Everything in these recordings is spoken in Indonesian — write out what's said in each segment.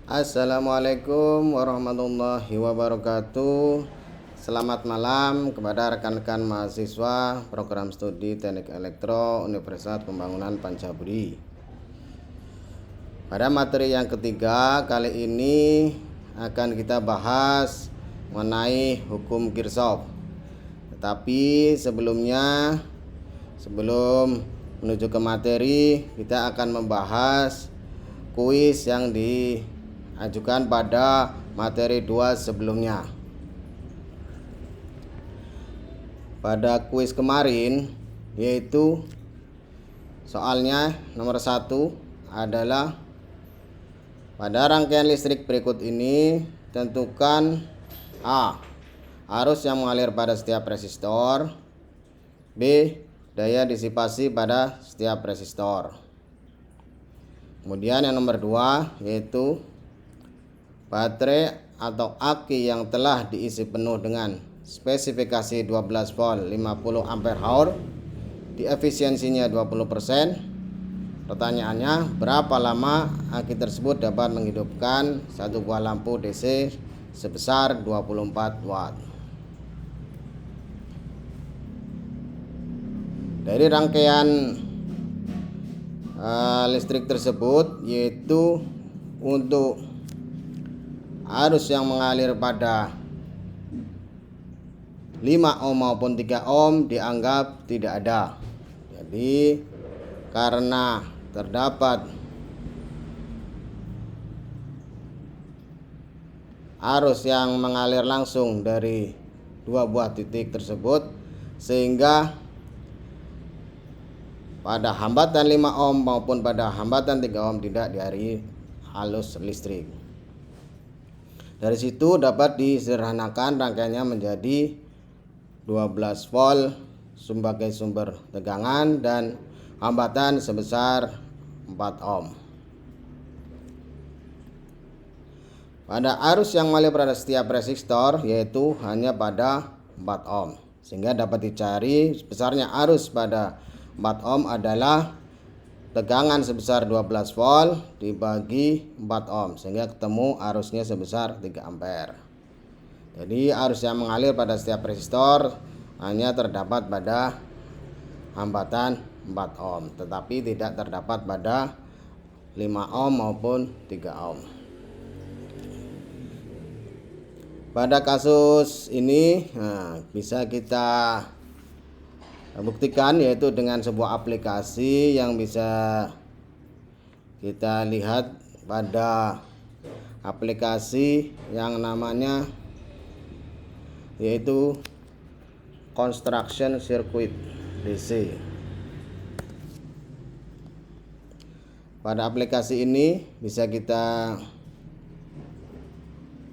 Assalamualaikum warahmatullahi wabarakatuh. Selamat malam kepada rekan-rekan mahasiswa program studi Teknik Elektro Universitas Pembangunan Pancabudi. Pada materi yang ketiga kali ini akan kita bahas mengenai hukum Kirchhoff. Tetapi sebelum menuju ke materi, kita akan membahas kuis yang diajukan pada materi 2 sebelumnya. Pada kuis kemarin, yaitu soalnya nomor 1 adalah pada rangkaian listrik berikut ini tentukan A. Arus yang mengalir pada setiap resistor. B. Daya disipasi pada setiap resistor. Kemudian yang nomor 2 yaitu baterai atau aki yang telah diisi penuh dengan spesifikasi 12 volt 50 ampere hour di efisiensinya 20%. Pertanyaannya, berapa lama aki tersebut dapat menghidupkan satu buah lampu DC sebesar 24 watt. Dari rangkaian listrik tersebut, yaitu untuk arus yang mengalir pada 5 ohm maupun 3 ohm dianggap tidak ada. Jadi karena terdapat arus yang mengalir langsung dari dua buah titik tersebut, sehingga pada hambatan 5 ohm maupun pada hambatan 3 ohm tidak dialiri arus listrik. Dari situ dapat disederhanakan rangkaiannya menjadi 12 volt sebagai sumber tegangan dan hambatan sebesar 4 ohm. Pada arus yang mengalir pada setiap resistor yaitu hanya pada 4 ohm, sehingga dapat dicari besarnya arus pada 4 ohm adalah tegangan sebesar 12 volt dibagi 4 ohm, sehingga ketemu arusnya sebesar 3 ampere. Jadi arus yang mengalir pada setiap resistor hanya terdapat pada hambatan 4 ohm, tetapi tidak terdapat pada 5 ohm maupun 3 ohm. Pada kasus ini bisa kita buktikan yaitu dengan sebuah aplikasi yang bisa kita lihat pada aplikasi yang namanya yaitu Construction Circuit DC. Pada aplikasi ini bisa kita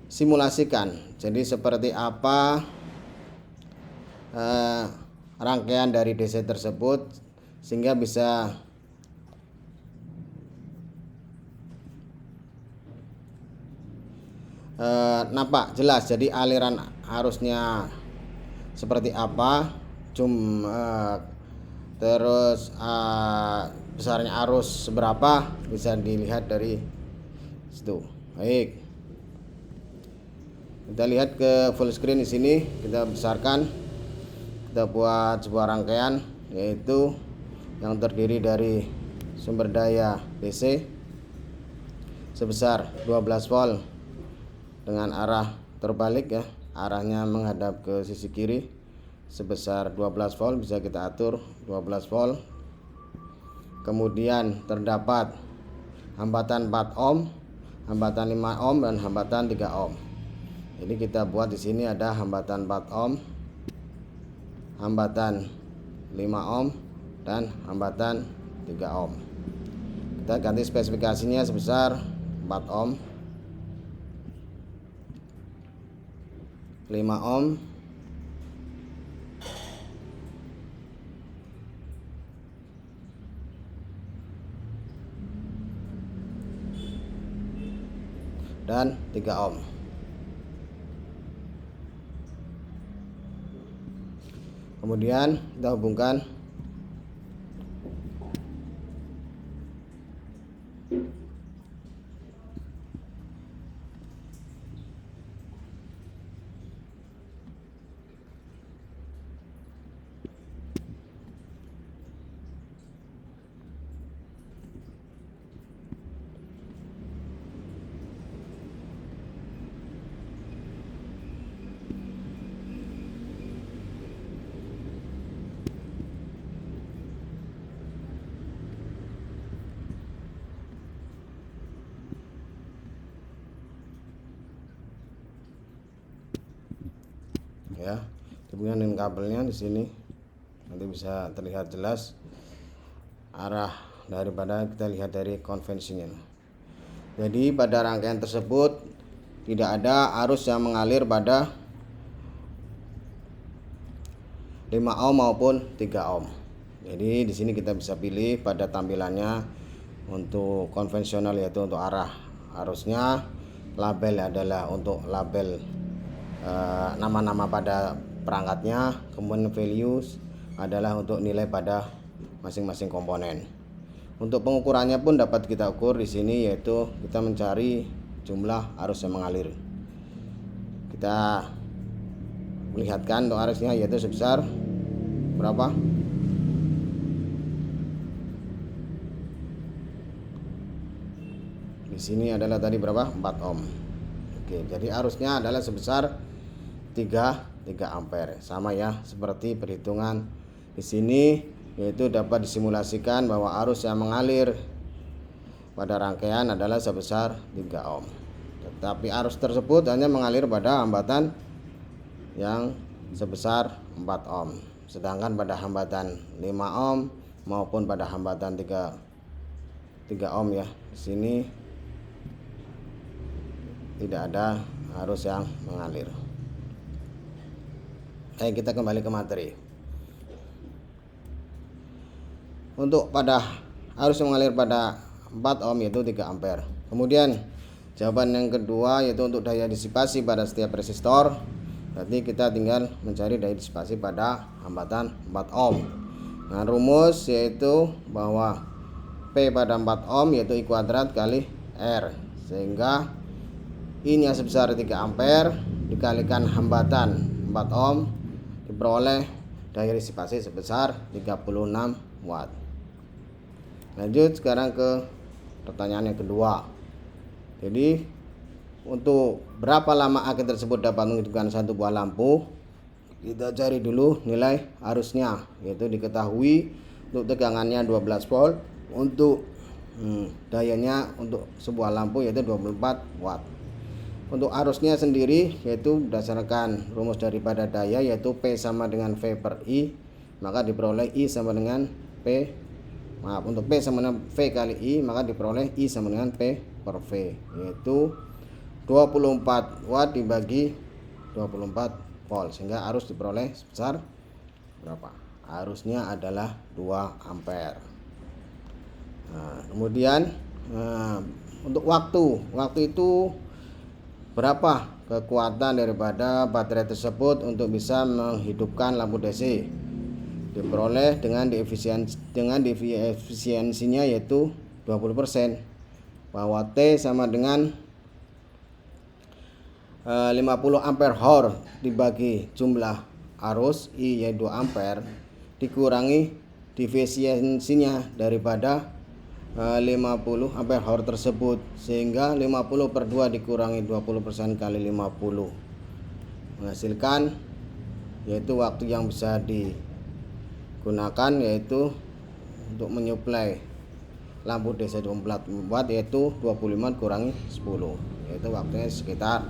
simulasikan. Jadi seperti apa rangkaian dari DC tersebut sehingga bisa nampak jelas. Jadi aliran arusnya seperti apa, terus besarnya arus seberapa bisa dilihat dari situ. Baik, kita lihat ke full screen di sini. Kita besarkan, kita buat sebuah rangkaian yaitu yang terdiri dari sumber daya DC sebesar 12 volt dengan arah terbalik ya, arahnya menghadap ke sisi kiri sebesar 12 volt, bisa kita atur 12 volt. Kemudian terdapat hambatan 4 ohm, hambatan 5 ohm dan hambatan 3 ohm. Jadi kita buat di sini ada hambatan 4 ohm, hambatan 5 ohm dan hambatan 3 ohm. Kita ganti spesifikasinya sebesar 4 ohm, 5 ohm, dan 3 ohm. Kemudian kita hubungkan ya. Dihubungkan dengan kabelnya di sini. Nanti bisa terlihat jelas arah daripada kita lihat dari konvensional. Jadi pada rangkaian tersebut tidak ada arus yang mengalir pada 5 ohm maupun 3 ohm. Jadi di sini kita bisa pilih pada tampilannya untuk konvensional, yaitu untuk arah arusnya, label adalah untuk label nama-nama pada perangkatnya, kemudian values adalah untuk nilai pada masing-masing komponen. Untuk pengukurannya pun dapat kita ukur di sini, yaitu kita mencari jumlah arus yang mengalir. Kita melihatkan untuk arusnya yaitu sebesar berapa? Di sini adalah tadi berapa? 4 ohm. Oke, jadi arusnya adalah sebesar 3 ampere. Sama ya seperti perhitungan di sini, yaitu dapat disimulasikan bahwa arus yang mengalir pada rangkaian adalah sebesar 3 ohm. Tetapi arus tersebut hanya mengalir pada hambatan yang sebesar 4 ohm. Sedangkan pada hambatan 5 ohm maupun pada hambatan 3 ohm ya, di sini tidak ada arus yang mengalir. Baik, kita kembali ke materi. Untuk pada arus yang mengalir pada 4 ohm yaitu 3 ampere. Kemudian jawaban yang kedua yaitu untuk daya disipasi pada setiap resistor. Berarti kita tinggal mencari daya disipasi pada hambatan 4 ohm. Nah, rumus yaitu bahwa P pada 4 ohm yaitu I kuadrat kali R, sehingga I nya sebesar 3 ampere dikalikan hambatan 4 ohm diperoleh daya disipasi sebesar 36 watt. Lanjut sekarang ke pertanyaan yang kedua. Jadi untuk berapa lama aki tersebut dapat menghidupkan satu buah lampu, kita cari dulu nilai arusnya, yaitu diketahui untuk tegangannya 12 volt, untuk dayanya untuk sebuah lampu yaitu 24 watt. Untuk arusnya sendiri yaitu berdasarkan rumus daripada daya, yaitu P sama dengan V per I, maka diperoleh I sama dengan untuk P sama dengan V kali I, maka diperoleh I sama dengan P per V, yaitu 24 watt dibagi 24 volt, sehingga arus diperoleh sebesar berapa? Arusnya adalah 2 ampere. Nah, kemudian untuk waktu itu berapa kekuatan daripada baterai tersebut untuk bisa menghidupkan lampu DC? Diperoleh dengan efisiensinya yaitu 20%, bahwa T sama dengan 50 ampere hour dibagi jumlah arus I yaitu 2 ampere dikurangi efisiensinya daripada 50 ampere hour tersebut, sehingga 50 per 2 dikurangi 20% kali 50 menghasilkan yaitu waktu yang bisa digunakan yaitu untuk menyuplai lampu DC 24 watt yaitu 25 kurangi 10, yaitu waktunya sekitar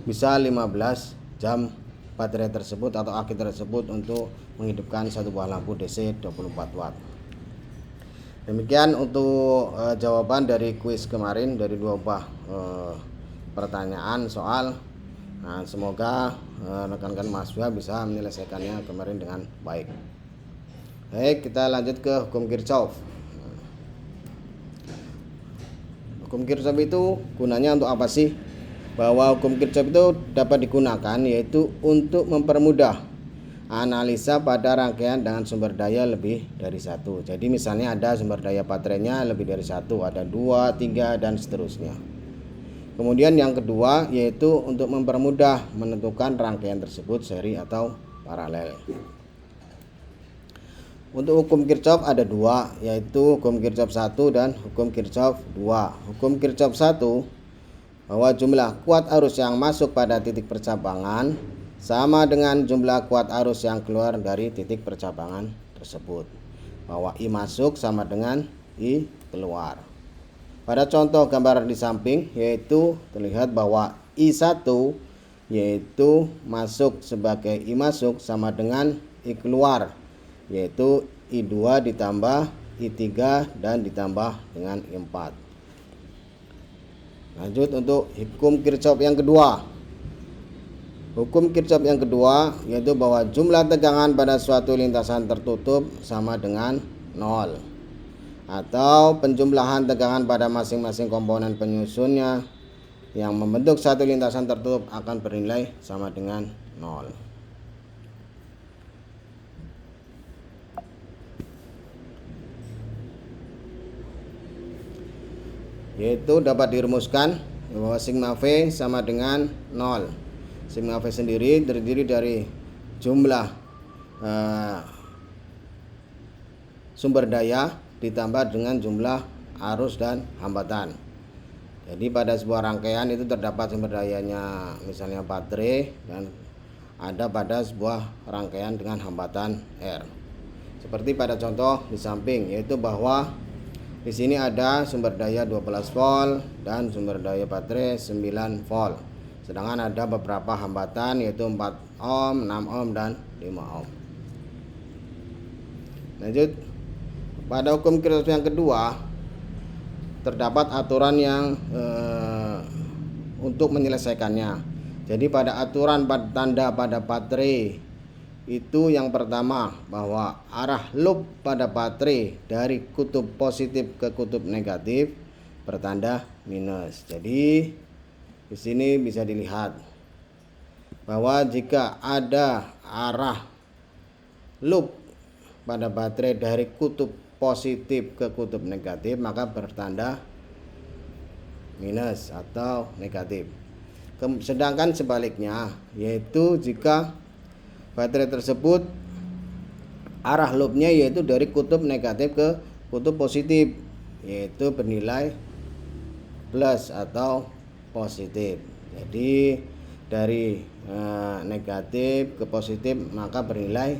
bisa 15 jam baterai tersebut atau aki tersebut untuk menghidupkan satu buah lampu DC 24 watt. Demikian untuk jawaban dari kuis kemarin dari 2 buah pertanyaan soal. Nah, semoga rekan-rekan mahasiswa bisa menyelesaikannya kemarin dengan baik. Baik, kita lanjut ke hukum Kirchhoff. Hukum Kirchhoff itu gunanya untuk apa sih? Bahwa hukum Kirchhoff itu dapat digunakan yaitu untuk mempermudah analisa pada rangkaian dengan sumber daya lebih dari satu. Jadi misalnya ada sumber daya baterainya lebih dari satu, ada 2, 3 dan seterusnya. Kemudian yang kedua yaitu untuk mempermudah menentukan rangkaian tersebut seri atau paralel. Untuk hukum Kirchhoff ada 2, yaitu hukum Kirchhoff 1 dan hukum Kirchhoff 2. Hukum Kirchhoff 1 bahwa jumlah kuat arus yang masuk pada titik percabangan sama dengan jumlah kuat arus yang keluar dari titik percabangan tersebut, bahwa I masuk sama dengan I keluar. Pada contoh gambar di samping yaitu terlihat bahwa I1 yaitu masuk sebagai I masuk sama dengan I keluar, yaitu I2 ditambah I3 dan ditambah dengan I4. Lanjut untuk hukum Kirchhoff yang kedua. Hukum Kirchhoff yang kedua yaitu bahwa jumlah tegangan pada suatu lintasan tertutup sama dengan 0, atau penjumlahan tegangan pada masing-masing komponen penyusunnya yang membentuk satu lintasan tertutup akan bernilai sama dengan 0. Yaitu dapat dirumuskan bahwa sigma V sama dengan 0. Sigma V sendiri terdiri dari jumlah sumber daya ditambah dengan jumlah arus dan hambatan. Jadi pada sebuah rangkaian itu terdapat sumber dayanya misalnya baterai, dan ada pada sebuah rangkaian dengan hambatan R. Seperti pada contoh di samping, yaitu bahwa di sini ada sumber daya 12 volt dan sumber daya baterai 9 volt. Sedangkan ada beberapa hambatan yaitu 4 ohm, 6 ohm dan 5 ohm. Lanjut, pada hukum Kirchhoff yang kedua terdapat aturan yang untuk menyelesaikannya. Jadi pada aturan tanda pada baterai itu yang pertama bahwa arah loop pada baterai dari kutub positif ke kutub negatif bertanda minus. Jadi di sini bisa dilihat bahwa jika ada arah loop pada baterai dari kutub positif ke kutub negatif maka bertanda minus atau negatif. Sedangkan sebaliknya, yaitu jika baterai tersebut arah loopnya yaitu dari kutub negatif ke kutub positif, yaitu bernilai plus atau positif. Jadi dari negatif ke positif maka bernilai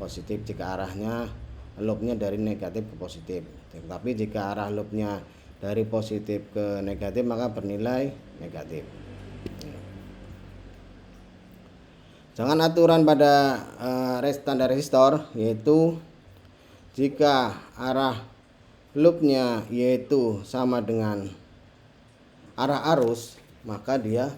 positif jika arahnya loopnya dari negatif ke positif. Tetapi jika arah loopnya dari positif ke negatif maka bernilai negatif. Jangan aturan pada tanda resistor, yaitu jika arah loopnya yaitu sama dengan arah arus maka dia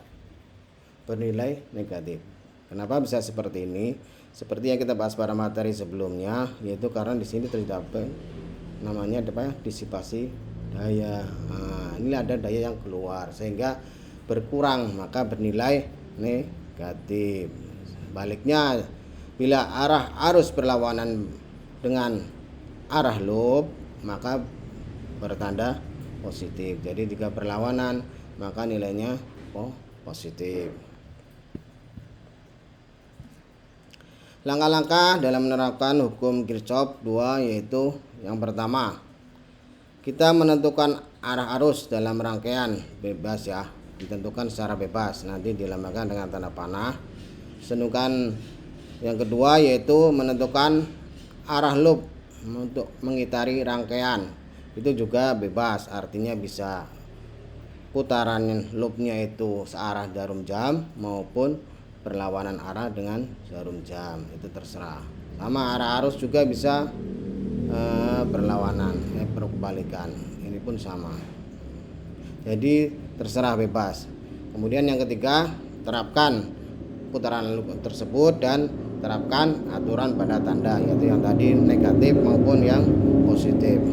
bernilai negatif. Kenapa bisa seperti ini? Seperti yang kita bahas pada materi sebelumnya, yaitu karena di sini terdapat namanya disipasi daya. Ini ada daya yang keluar sehingga berkurang maka bernilai negatif. Baliknya, bila arah arus berlawanan dengan arah loop maka bertanda positif. Jadi jika berlawanan maka nilainya positif. Langkah-langkah dalam menerapkan hukum Kirchhoff 2 yaitu yang pertama, kita menentukan arah arus dalam rangkaian bebas ya, ditentukan secara bebas, nanti dilambangkan dengan tanda panah. Sedangkan yang kedua yaitu menentukan arah loop untuk mengitari rangkaian, itu juga bebas, artinya bisa putaran loopnya itu searah jarum jam maupun berlawanan arah dengan jarum jam, itu terserah. Sama arah arus juga bisa berlawanan, berbalikan, ini pun sama. Jadi terserah bebas. Kemudian yang ketiga, terapkan putaran loop tersebut dan terapkan aturan pada tanda, yaitu yang tadi negatif maupun yang positif.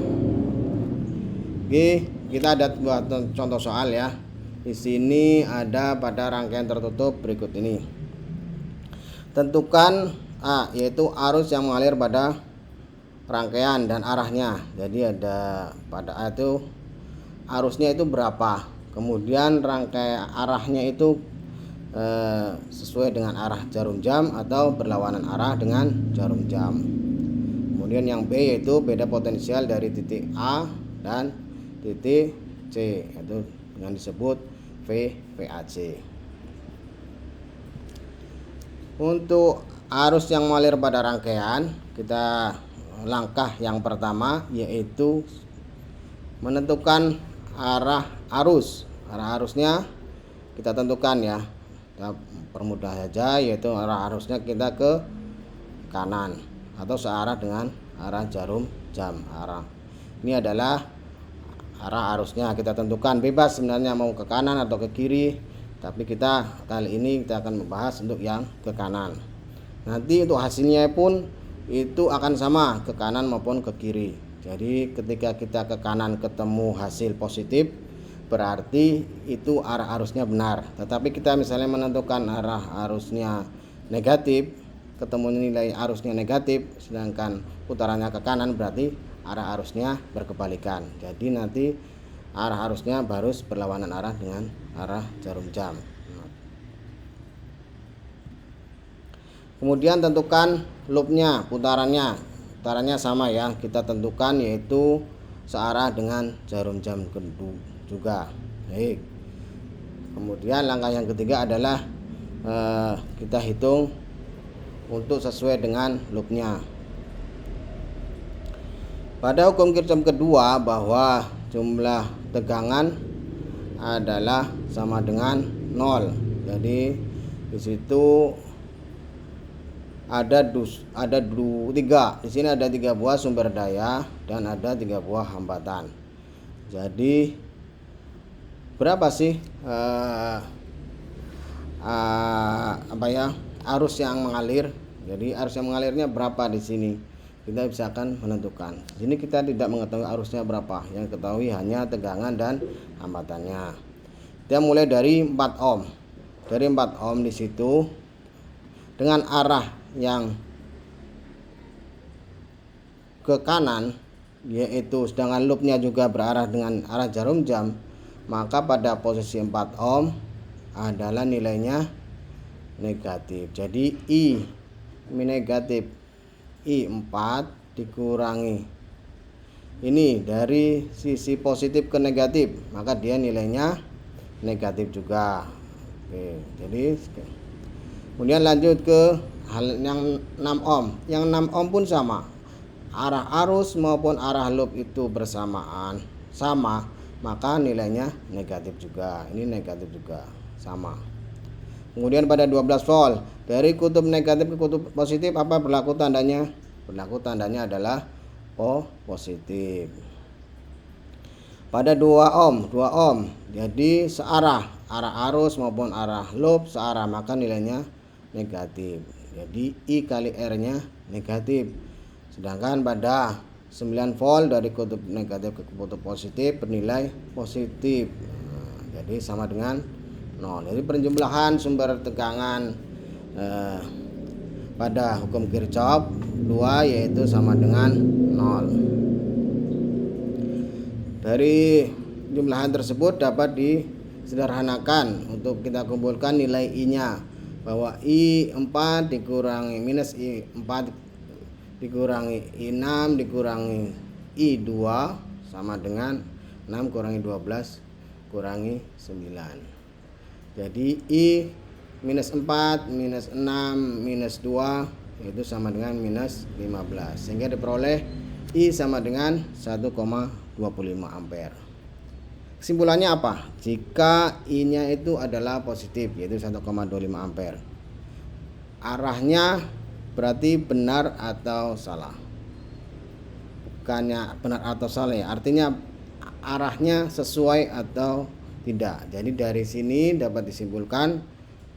Oke, kita ada buat contoh soal ya. Di sini ada pada rangkaian tertutup berikut ini. Tentukan A, yaitu arus yang mengalir pada rangkaian dan arahnya. Jadi ada pada A itu arusnya itu berapa. Kemudian rangkaian arahnya itu sesuai dengan arah jarum jam atau berlawanan arah dengan jarum jam. Kemudian yang B yaitu beda potensial dari titik A dan titik C, yaitu dengan disebut VAC. Untuk arus yang mengalir pada rangkaian, kita langkah yang pertama yaitu menentukan arah arus. Arah arusnya kita tentukan ya. Kita permudah saja, yaitu arah arusnya kita ke kanan atau searah dengan arah jarum jam. Ini adalah arah arusnya, kita tentukan bebas sebenarnya mau ke kanan atau ke kiri, tapi kali ini kita akan membahas untuk yang ke kanan. Nanti untuk hasilnya pun itu akan sama, ke kanan maupun ke kiri. Jadi ketika kita ke kanan ketemu hasil positif, berarti itu arah arusnya benar. Tetapi kita misalnya menentukan arah arusnya negatif, ketemu nilai arusnya negatif, sedangkan putarannya ke kanan, berarti arah arusnya berkebalikan. Jadi nanti arah arusnya harus berlawanan arah dengan arah jarum jam. Kemudian tentukan loopnya, putarannya sama ya, kita tentukan yaitu searah dengan jarum jam juga. Baik. Kemudian langkah yang ketiga adalah kita hitung untuk sesuai dengan loopnya. Pada hukum Kirchhoff kedua, bahwa jumlah tegangan adalah sama dengan 0. Jadi di situ ada tiga. Di sini ada 3 buah sumber daya dan ada 3 buah hambatan. Jadi berapa sih arus yang mengalir? Jadi arus yang mengalirnya berapa di sini? Kita bisa akan menentukan. Di sini kita tidak mengetahui arusnya berapa. Yang ketahui hanya tegangan dan hambatannya. Kita mulai dari 4 ohm. Dari 4 ohm di situ dengan arah yang ke kanan, yaitu sedangkan loopnya juga berarah dengan arah jarum jam, maka pada posisi 4 ohm adalah nilainya negatif. Jadi I negatif, I 4 dikurangi ini dari sisi positif ke negatif, maka dia nilainya negatif juga. Oke, jadi kemudian lanjut ke hal yang 6 ohm. Yang 6 ohm pun sama. Arah arus maupun arah loop itu bersamaan sama, maka nilainya negatif juga. Ini negatif juga, sama. Kemudian pada 12 volt, dari kutub negatif ke kutub positif apa berlaku tandanya? Berlaku tandanya adalah positif. Pada 2 ohm, jadi searah, arah arus maupun arah loop searah, maka nilainya negatif. Jadi I kali R-nya negatif. Sedangkan pada 9 volt dari kutub negatif ke kutub positif bernilai positif. Jadi sama dengan 0. Jadi penjumlahan sumber tegangan pada hukum Kirchhoff 2 yaitu sama dengan 0. Dari jumlahan tersebut dapat disederhanakan untuk kita kumpulkan nilai I-nya, bahwa I 4 dikurangi minus I 4 dikurangi I 6 dikurangi I 2 sama dengan 6 kurangi 12 kurangi 9. Jadi I minus 4 minus 6 minus 2 itu sama dengan minus 15, sehingga diperoleh I sama dengan 1,25 ampere. Kesimpulannya apa? Jika I-nya itu adalah positif, yaitu 1,25 ampere, arahnya berarti benar atau salah? Bukannya benar atau salah ya, artinya arahnya sesuai atau tidak. Jadi dari sini dapat disimpulkan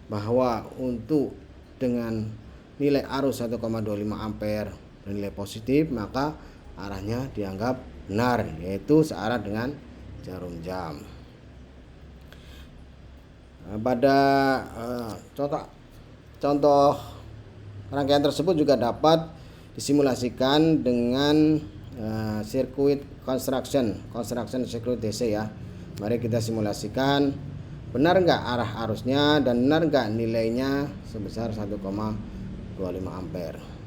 bahwa untuk dengan nilai arus 1,25 ampere dan nilai positif, maka arahnya dianggap benar, yaitu searah dengan jarum jam. Pada contoh rangkaian tersebut juga dapat disimulasikan dengan sirkuit construction circuit DC ya. Mari kita simulasikan, benar nggak arah arusnya dan benar nggak nilainya sebesar 1,25 ampere.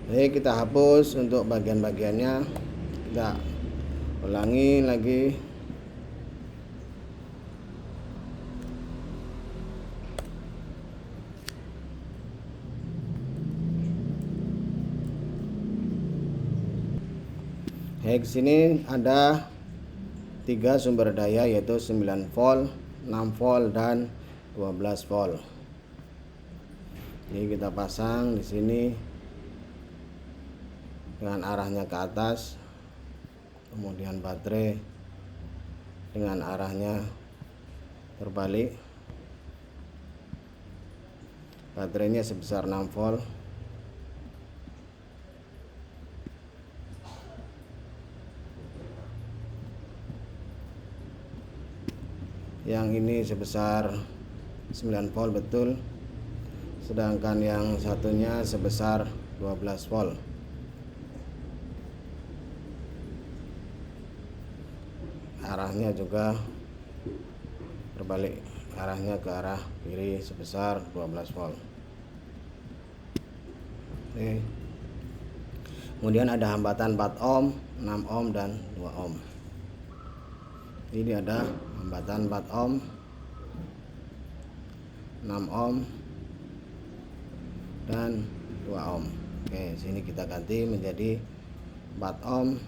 Jadi kita hapus untuk bagian-bagiannya, kita ulangi lagi. Di sini ada 3 sumber daya yaitu 9 volt, 6 volt dan 12 volt. Ini kita pasang di sini dengan arahnya ke atas, kemudian baterai dengan arahnya terbalik. Baterainya sebesar 6 volt. Yang ini sebesar 9 volt betul, sedangkan yang satunya sebesar 12 volt. Arahnya juga terbalik, arahnya ke arah kiri sebesar 12 volt. Oke. Kemudian ada hambatan 4 ohm, 6 ohm dan 2 ohm. Ini ada hambatan 4 ohm, 6 ohm dan 2 ohm. Oke, sini kita ganti menjadi 4 ohm,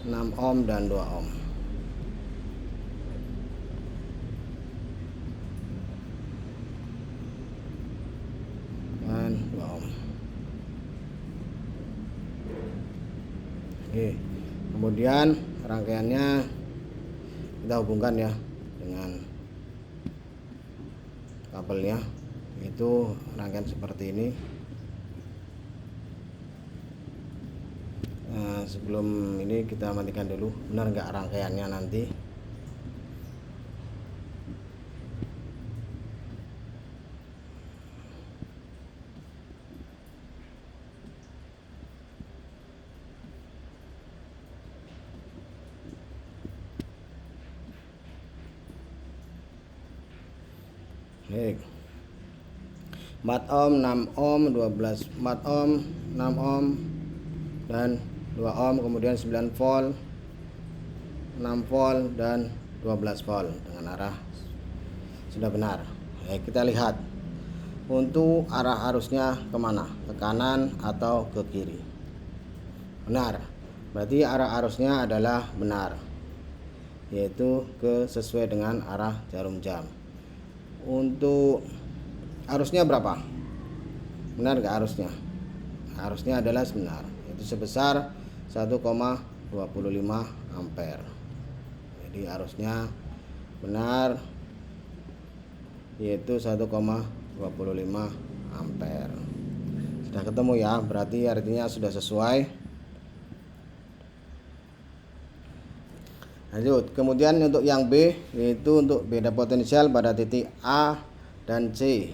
6 ohm dan 2 ohm. Dan 2 ohm. Oke. Kemudian rangkaiannya kita hubungkan ya dengan kabelnya, itu rangkaian seperti ini. Nah, sebelum ini kita matikan dulu, benar nggak rangkaiannya nanti. Baik. 4 ohm, 6 ohm, 12, 4 ohm, 6 ohm dan 2 ohm, kemudian 9 volt, 6 volt dan 12 volt dengan arah sudah benar. Baik, kita lihat untuk arah arusnya kemana, ke kanan atau ke kiri. Benar, berarti arah arusnya adalah benar, yaitu sesuai dengan arah jarum jam. Untuk arusnya berapa? Benar gak arusnya? Arusnya adalah benar, itu sebesar 1,25 ampere. Jadi arusnya benar, yaitu 1,25 ampere. Sudah ketemu ya, berarti artinya sudah sesuai. Lanjut, kemudian untuk yang B, yaitu untuk beda potensial pada titik A dan C,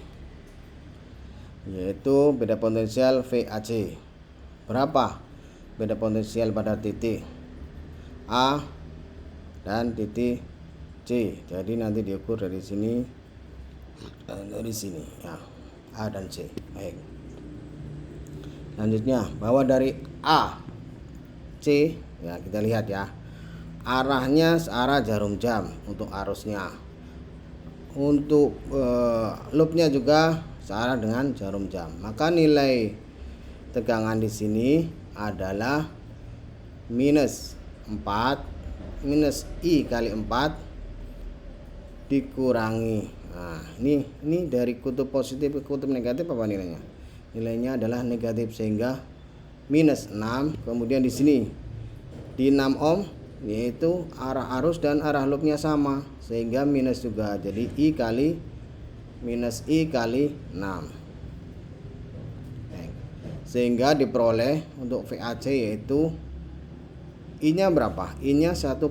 yaitu beda potensial VAC. Berapa beda potensial pada titik A dan titik C? Jadi nanti diukur dari sini dan dari sini ya, A dan C. Baik. Selanjutnya, bahwa dari A C ya, kita lihat ya, arahnya searah jarum jam untuk arusnya. Untuk loopnya juga searah dengan jarum jam. Maka nilai tegangan di sini adalah minus 4 minus I kali 4 dikurangi. Nah, ini dari kutub positif ke kutub negatif apa nilainya? Nilainya adalah negatif, sehingga minus 6. Kemudian di sini di 6 ohm, yaitu arah arus dan arah loopnya sama, sehingga minus juga, jadi I kali minus I kali 6, sehingga diperoleh untuk VAC yaitu I nya berapa? I nya 1,25,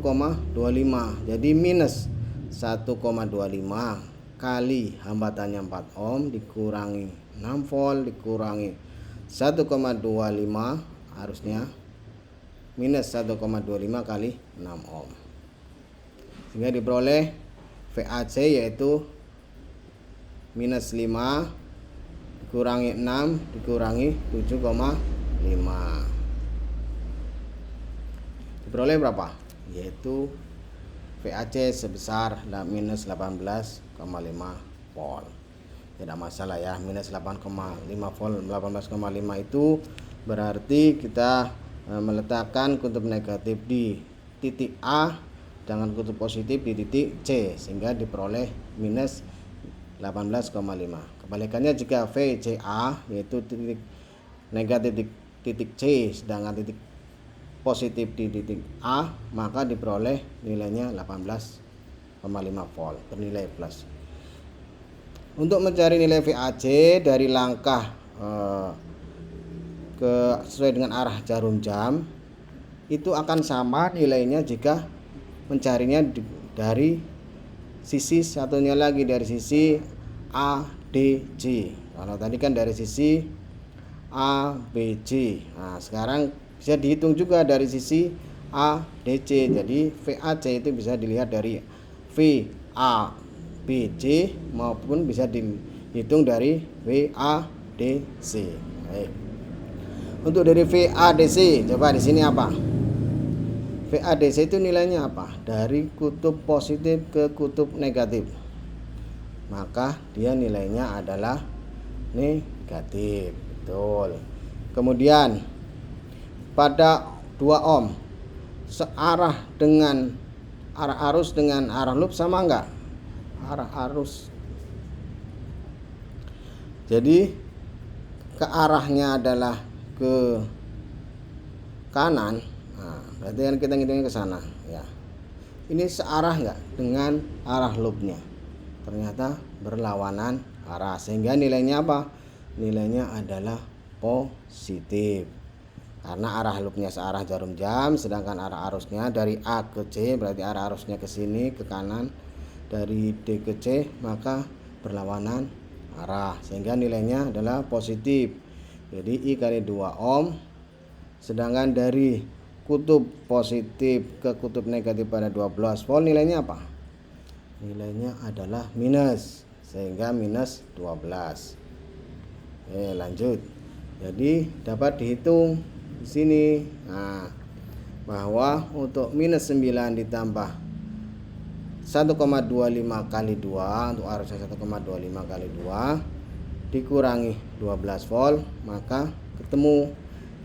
jadi minus 1,25 kali hambatannya 4 ohm dikurangi 6 volt dikurangi 1,25 harusnya minus 1,25 kali 6 ohm, sehingga diperoleh VAC yaitu minus 5 dikurangi 6 dikurangi 7,5, diperoleh berapa? Yaitu VAC sebesar minus 18,5 volt. Tidak masalah ya, minus 8,5 volt. 18,5 itu berarti kita meletakkan kutub negatif di titik A dengan kutub positif di titik C, sehingga diperoleh minus 18,5. Kebalikannya jika VCA yaitu titik negatif di titik C sedangkan titik positif di titik A, maka diperoleh nilainya 18,5 volt bernilai plus. Untuk mencari nilai VAC dari langkah sesuai dengan arah jarum jam itu akan sama nilainya jika mencarinya dari sisi satunya lagi, dari sisi ADC. Kalau tadi kan dari sisi ABC. Nah, sekarang bisa dihitung juga dari sisi ADC. Jadi VAC itu bisa dilihat dari VABC maupun bisa dihitung dari VADC. Baik. Untuk dari VADC, coba di sini apa? VADC itu nilainya apa? Dari kutub positif ke kutub negatif. Maka dia nilainya adalah negatif. Betul. Kemudian pada 2 ohm searah dengan arah arus dengan arah loop sama enggak? Arah arus. Jadi ke arahnya adalah ke kanan. Nah, berarti kan kita ngitungnya ke sana ya. Ini searah enggak dengan arah loopnya? Ternyata berlawanan arah, sehingga nilainya apa? Nilainya adalah positif. Karena arah loopnya searah jarum jam, sedangkan arah arusnya dari A ke C, berarti arah arusnya ke sini ke kanan, dari D ke C, maka berlawanan arah, sehingga nilainya adalah positif. Jadi I kali 2 ohm, sedangkan dari kutub positif ke kutub negatif pada 12 volt nilainya apa? Nilainya adalah minus, sehingga minus 12. Lanjut. Jadi dapat dihitung di sini. Nah, bahwa untuk minus 9 ditambah 1,25 kali 2, untuk arusnya 1,25 kali 2 dikurangi 12 volt, maka ketemu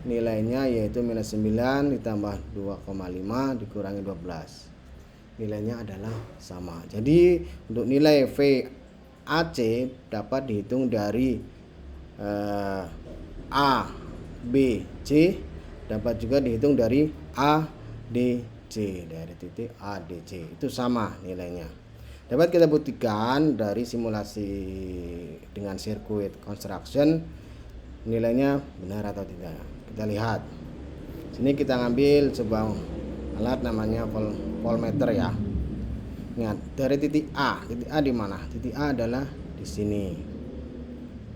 nilainya yaitu minus 9 ditambah 2,5 dikurangi 12. Nilainya adalah sama. Jadi untuk nilai VAC dapat dihitung dari A, B, C, dapat juga dihitung dari ADC, dari titik ADC. Itu sama nilainya. Dapat kita buktikan dari simulasi dengan sirkuit construction nilainya benar atau tidak. Kita lihat. Sini kita ngambil sebuah alat namanya voltmeter ya. Ingat, dari titik A di mana? Titik A adalah di sini.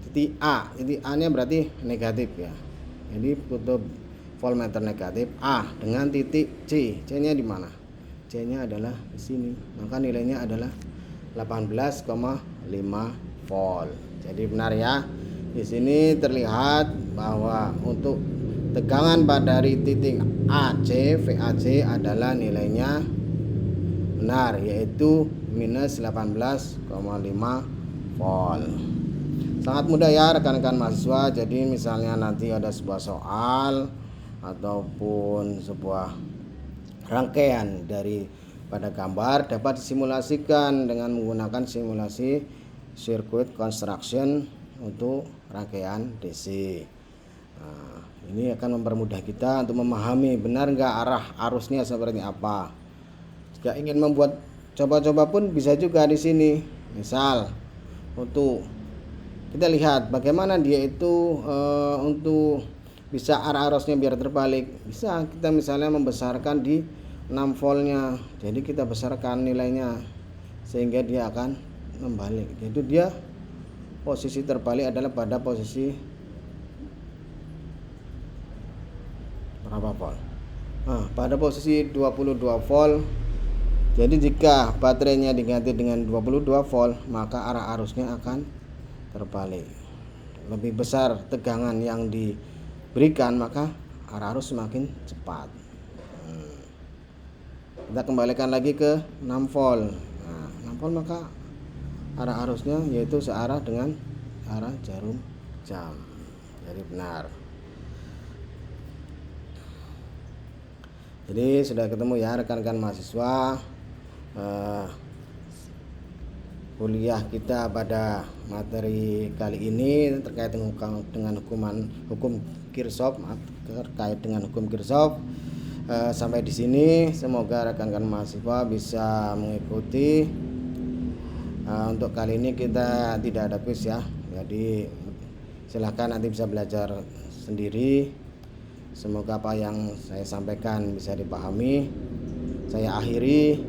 Titik A-nya berarti negatif ya. Jadi kutub voltmeter negatif A dengan titik C-nya di mana? C-nya adalah di sini. Maka nilainya adalah 18,5 volt. Jadi benar ya. Di sini terlihat bahwa untuk tegangan dari titik AC, VAC adalah nilainya benar, yaitu minus 18,5 volt. Sangat mudah ya rekan-rekan mahasiswa. Jadi misalnya nanti ada sebuah soal ataupun sebuah rangkaian dari pada gambar dapat disimulasikan dengan menggunakan simulasi circuit construction untuk rangkaian DC. Nah, ini akan mempermudah kita untuk memahami benar nggak arah arusnya seperti apa. Jika ingin membuat coba-coba pun bisa juga di sini. Misal untuk kita lihat bagaimana dia itu untuk bisa arah arusnya biar terbalik. Bisa kita misalnya membesarkan di 6 voltnya. Jadi kita besarkan nilainya sehingga dia akan membalik. Jadi dia posisi terbalik adalah pada posisi berapa volt? Nah, pada posisi 22 volt. Jadi jika baterainya diganti dengan 22 volt, maka arah arusnya akan terbalik. Lebih besar tegangan yang diberikan, maka arah arus semakin cepat. Kita kembalikan lagi ke 6 volt. Nah, 6 volt maka arah arusnya yaitu searah dengan arah jarum jam. Jadi benar. Jadi sudah ketemu ya rekan-rekan mahasiswa. Kuliah kita pada materi kali ini terkait dengan hukum Kirchhoff, terkait dengan hukum Kirchhoff. Sampai di sini, semoga rekan-rekan mahasiswa bisa mengikuti. Untuk kali ini kita tidak ada kuis ya, jadi silahkan nanti bisa belajar sendiri. Semoga apa yang saya sampaikan bisa dipahami. Saya akhiri.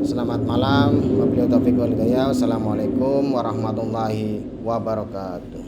Selamat malam. Wabillahi taufiq wal hidayah. Wassalamualaikum warahmatullahi wabarakatuh.